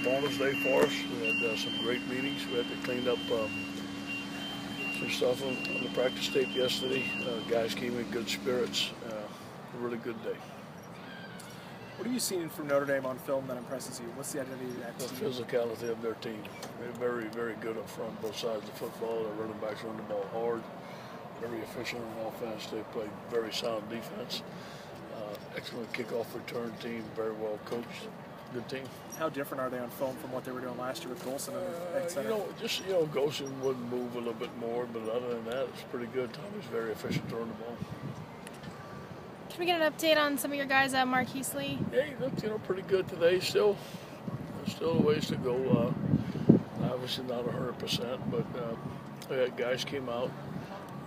bonus day for us. We had some great meetings. We had to clean up some stuff on the practice tape yesterday. Guys came in good spirits. A really good day. What have you seen from Notre Dame on film that impresses you? What's the identity of that The team? physicality of their team. They're very, very good up front, both sides of the football. Their running backs run the ball hard, very efficient on offense. They play very sound defense. Excellent kickoff return team, very well coached. Good team. How different are they on film from what they were doing last year with Golson and center? Golson would move a little bit more, but other than that, it's pretty good. Tommy's very efficient throwing the ball. Can we get an update on some of your guys at Marquise Lee? Yeah, he looked, pretty good today. Still a ways to go. Obviously not 100%, but we had guys came out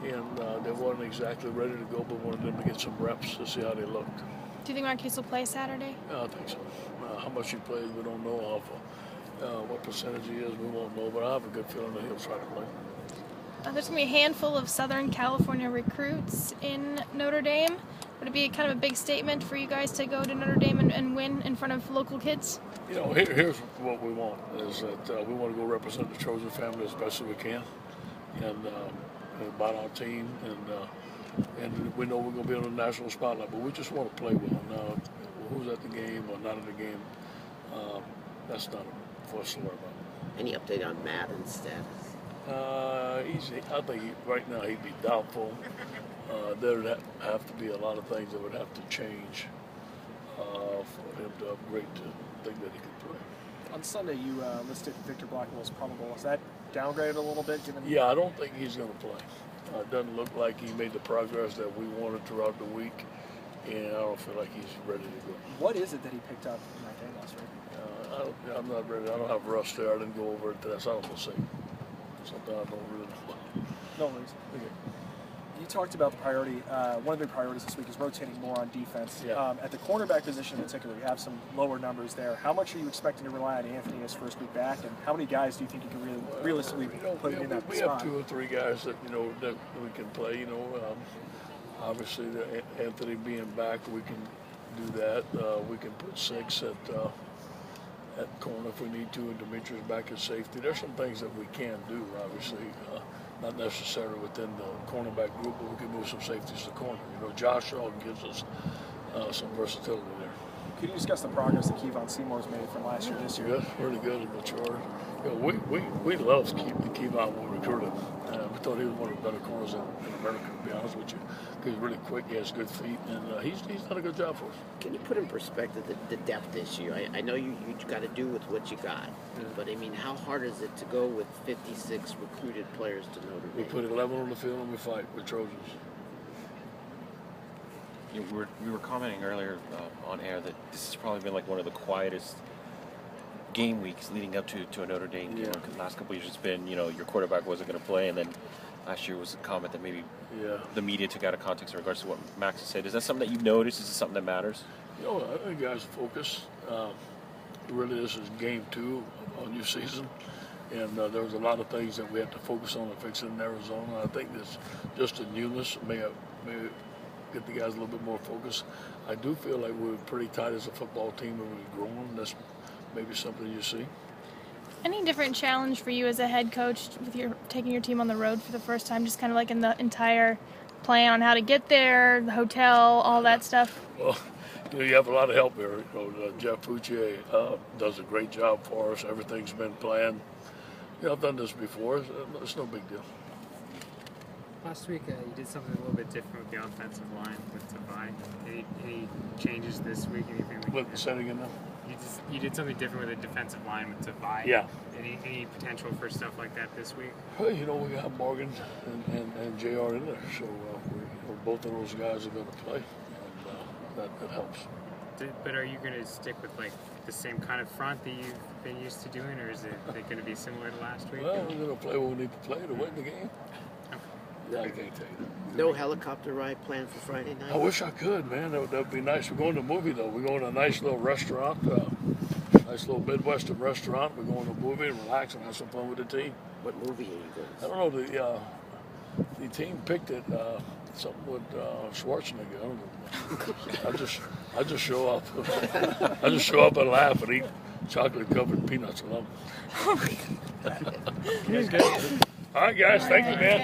and they weren't exactly ready to go, but wanted them to get some reps to see how they looked. Do you think Marquise will play Saturday? I think so. How much he plays, we don't know. What percentage he is, we won't know, but I have a good feeling that he'll try to play. There's going to be a handful of Southern California recruits in Notre Dame. Would it be kind of a big statement for you guys to go to Notre Dame and win in front of local kids? Here's what we want, is that we want to go represent the Trojan family as best as we can, and about our team, and we know we're going to be on the national spotlight, but we just want to play well. Now, who's at the game or not at the game, that's not for us to worry about. Any update on Madden's status? I think right now he'd be doubtful. There'd have to be a lot of things that would have to change for him to upgrade to think that he could play. On Sunday, you listed Victor Blackwell as probable. Is that downgraded a little bit? Yeah, I don't think he's going to play. It doesn't look like he made the progress that we wanted throughout the week, and I don't feel like he's ready to go. What is it that he picked up in that game last week? I'm not ready. I don't have Russ there. I didn't go over it today, so I don't know. Something I don't really know. No worries. Okay. You talked about the priority. One of the big priorities this week is rotating more on defense. Yeah. At the cornerback position in particular, you have some lower numbers there. How much are you expecting to rely on Anthony his first week back, and how many guys do you think you can realistically put in that spot? We have 2 or 3 guys that that we can play. Obviously Anthony being back, we can do that. We can put 6 at corner if we need to, and Demetrius back at safety. There's some things that we can do, obviously. Not necessarily within the cornerback group, but we can move some safeties to corner. Josh Shaw gives us some versatility there. Could you discuss the progress that Kevon Seymour's made from last year to this year? Good, really good and mature. We love Kevon when we recruited him. We thought he was one of the better corners in America, to be honest with you. He's really quick, he has good feet, and he's done a good job for us. Can you put in perspective the depth issue? I know you got to do with what you got, but I mean, how hard is it to go with 56 recruited players to Notre Dame? We put 11 on the field and we fight with Trojans. We were commenting earlier on air that this has probably been like one of the quietest game weeks leading up to a Notre Dame game. Because the last couple of years it's been, your quarterback wasn't going to play, and then last year was a comment that maybe the media took out of context in regards to what Max has said. Is that something that you've noticed? Is it something that matters? I think guys focus. Really, this is game 2 of a new season, and there was a lot of things that we had to focus on and fix in Arizona. I think this just the newness may get the guys a little bit more focused. I do feel like we're pretty tight as a football team, and we've grown. That's maybe something you see. Any different challenge for you as a head coach with taking your team on the road for the first time, just kind of like in the entire plan on how to get there, the hotel, all that stuff? Well, you have a lot of help here. Jeff Fouchier does a great job for us. Everything's been planned. I've done this before. It's no big deal. Last week, you did something a little bit different with the offensive line with Tavai. Any changes this week? Anything? With setting in them? You did something different with the defensive line with Tavai. Yeah. Any potential for stuff like that this week? Well, we got Morgan and JR in there, so both of those guys are going to play, and that helps. But are you going to stick with the same kind of front that you've been used to doing, or is it going to be similar to last week? Well, we're going to play what we need to play to win the game. Yeah, I can't tell you that. No helicopter ride planned for Friday night? I wish I could, man. That would be nice. We're going to a movie, though. We're going to a nice little restaurant, nice little Midwestern restaurant. We're going to a movie and relax and have some fun with the team. What movie are you going to see? I don't know. The team picked it. Something with Schwarzenegger. I don't know. I just show up. I just show up and laugh and chocolate covered peanuts alone. He's good. All right, guys. Thank you, man.